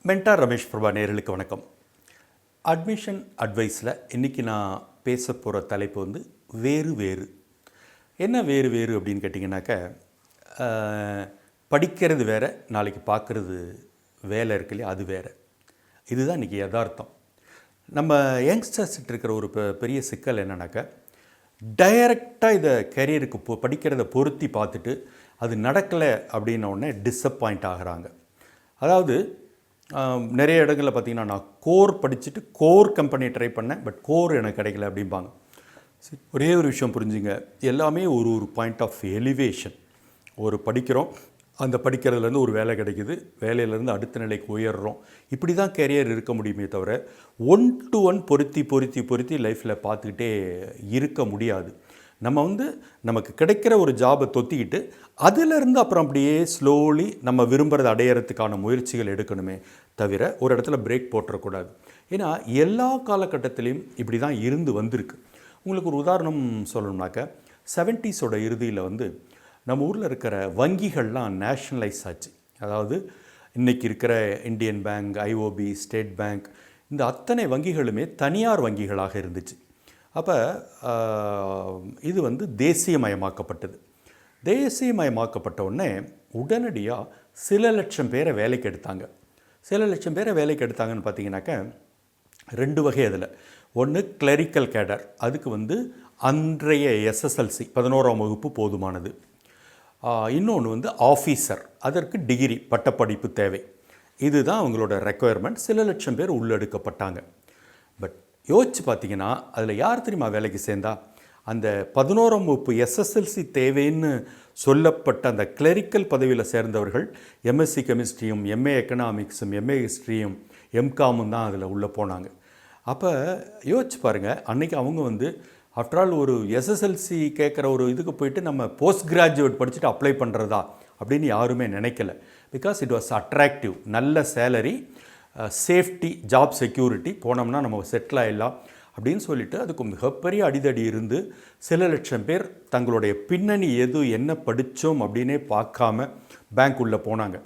Mentor Ramesh Prabha நேயர்களுக்கு வணக்கம். Admission அட்வைஸில் இன்றைக்கி நான் பேச போகிற தலைப்பு வந்து வேறு வேறு. என்ன வேறு வேறு அப்படின்னு கேட்டிங்கனாக்கா, படிக்கிறது வேறு, நாளைக்கு பார்க்குறது வேலை இருக்கு இல்லையா, அது வேறு. இதுதான் இன்றைக்கி யதார்த்தம். நம்ம யங்ஸ்டர்ஸ்கிட்ட இருக்கிற ஒரு பெரிய சிக்கல் என்னன்னாக்கா, டைரக்டாக இதை கரியருக்கு படிக்கிறத பொருத்தி பார்த்துட்டு அது நடக்கலை அப்படின்ன உடனே டிஸப்பாயிண்ட் ஆகிறாங்க. அதாவது நிறைய இடங்களில் பார்த்திங்கன்னா, நான் கோர் படிச்சுட்டு கோர் கம்பெனியை ட்ரை பண்ணேன், பட் கோர் எனக்கு கிடைக்கல அப்படிம்பாங்க. ஒரே ஒரு விஷயம் புரிஞ்சுங்க, எல்லாமே ஒரு பாயிண்ட் ஆஃப் எலிவேஷன். ஒரு படிக்கிறோம், அந்த படிக்கிறதுலேருந்து ஒரு வேலை கிடைக்குது, வேலையிலேருந்து அடுத்த நிலைக்கு உயர்றோம். இப்படி தான் கேரியர் இருக்க முடியுமே தவிர 1 to 1 பொருத்தி லைஃப்பில் பார்த்துக்கிட்டே இருக்க முடியாது. நம்ம நமக்கு கிடைக்கிற ஒரு ஜாபை தொத்திக்கிட்டு அதிலிருந்து அப்புறம் அப்படியே ஸ்லோலி நம்ம விரும்புகிறத அடையிறதுக்கான முயற்சிகள் எடுக்கணுமே தவிர ஒரு இடத்துல பிரேக் போட்டுறக்கூடாது. ஏன்னா எல்லா காலகட்டத்திலையும் இப்படி தான் இருந்து வந்திருக்கு. உங்களுக்கு ஒரு உதாரணம் சொல்லணும்னாக்க, 70s இறுதியில் நம்ம ஊரில் இருக்கிற வங்கிகள்லாம் நேஷ்னலைஸ் ஆச்சு. அதாவது இன்றைக்கி இருக்கிற Indian bank, IOB, state bank, இந்த அத்தனை வங்கிகளுமே தனியார் வங்கிகளாக இருந்துச்சு. அப்போ இது தேசியமயமாக்கப்பட்டது. தேசியமயமாக்கப்பட்ட உடனே உடனடியாக சில லட்சம் பேரை வேலைக்கு எடுத்தாங்க. சில லட்சம் பேரை வேலைக்கு எடுத்தாங்கன்னு பார்த்தீங்கன்னாக்கா, 2 வகை. அதில் ஒன்று கிளரிக்கல் கேடர், அதுக்கு அன்றைய எஸ்எஸ்எல்சி 11ஆம் வகுப்பு போதுமானது. இன்னொன்று ஆஃபீஸர், அதற்கு டிகிரி பட்டப்படிப்பு தேவை. இதுதான் அவங்களோட ரெக்குயர்மெண்ட். சில லட்சம் பேர் உள்ளெடுக்கப்பட்டாங்க. பட் யோசிச்சு பார்த்தீங்கன்னா, அதில் யார் தெரியுமா வேலைக்கு சேர்ந்தா? அந்த 11ஆம் வகுப்பு எஸ்எஸ்எல்சி தேவைன்னு சொல்லப்பட்ட அந்த கிளரிக்கல் பதவியில் சேர்ந்தவர்கள் எம்எஸ்சி கெமிஸ்ட்ரியும், எம்ஏ எக்கனாமிக்ஸும், எம்ஏ ஹிஸ்ட்ரியும், எம்காமும் தான் அதில் உள்ளே போனாங்க. அப்போ யோசிச்சு பாருங்கள், அன்றைக்கி அவங்க ஆஃப்டர் ஆல் ஒரு எஸ்எஸ்எல்சி கேட்குற ஒரு இதுக்கு போயிட்டு நம்ம போஸ்ட் கிராஜுவேட் படிச்சுட்டு அப்ளை பண்ணுறதா அப்படின்னு யாருமே நினைக்கல. Because it was attractive. நல்ல சேலரி, சேஃப்டி, ஜாப் செக்யூரிட்டி, போனோம்னா நம்ம செட்டில் ஆகிடலாம் அப்படின்னு சொல்லிட்டு அதுக்கு மிகப்பெரிய அடிதடி இருந்து சில லட்சம் பேர் தங்களுடைய பின்னணி என்ன படித்தோம் அப்படின்னே பார்க்காம பேங்க் உள்ளே போனாங்க.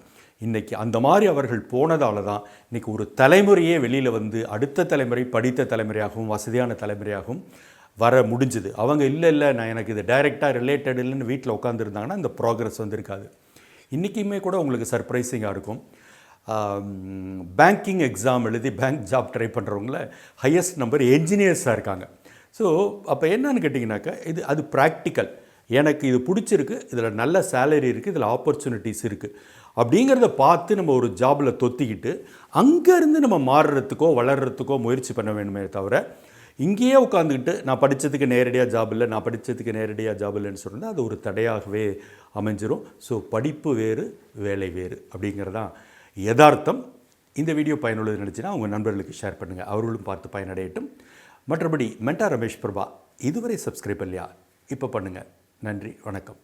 இன்றைக்கி அந்த மாதிரி அவர்கள் போனதால தான் இன்றைக்கி ஒரு தலைமுறையே வெளியில் அடுத்த தலைமுறை படித்த தலைமுறையாகவும் வசதியான தலைமுறையாகவும் வர முடிஞ்சுது. அவங்க இல்லை நான் எனக்கு இது டைரெக்டாக ரிலேட்டட் இல்லைன்னு வீட்டில் உட்காந்துருந்தாங்கன்னா இந்த ப்ராக்ரஸ் இருக்காது. இன்றைக்குமே கூட உங்களுக்கு சர்ப்ரைசிங்காக இருக்கும். பேங்கிங் எக்ஸாம் எழுதி பேங்க் ஜாப் ட்ரை பண்ணுறவங்கள ஹையஸ்ட் நம்பர் என்ஜினியர்ஸாக இருக்காங்க. ஸோ அப்போ என்னன்னு கேட்டிங்கனாக்கா, அது ப்ராக்டிக்கல். எனக்கு இது பிடிச்சிருக்கு, இதில் நல்ல சேலரி இருக்குது, இதில் ஆப்பர்ச்சுனிட்டிஸ் இருக்குது அப்படிங்கிறத பார்த்து நம்ம ஒரு ஜாபில் தொத்திக்கிட்டு அங்கேருந்து நம்ம மாறுறதுக்கோ வளர்கிறதுக்கோ முயற்சி பண்ண வேணுமே தவிர, இங்கேயே உட்காந்துக்கிட்டு நான் படித்ததுக்கு நேரடியாக ஜாப் இல்லை, நான் படித்ததுக்கு நேரடியாக ஜாப் இல்லைன்னு சொன்னால் அது ஒரு தடையாகவே அமைஞ்சிரும். ஸோ படிப்பு வேறு, வேலை வேறு அப்படிங்கிறதான் யதார்த்தம். இந்த வீடியோ பயனுள்ளது நினச்சின்னா உங்கள் நண்பர்களுக்கு ஷேர் பண்ணுங்கள், அவர்களும் பார்த்து பயனடையட்டும். மற்றபடி மென்டார் ரமேஷ் பிரபா இதுவரை சப்ஸ்கிரைப் இல்லையா? இப்போ பண்ணுங்கள். நன்றி, வணக்கம்.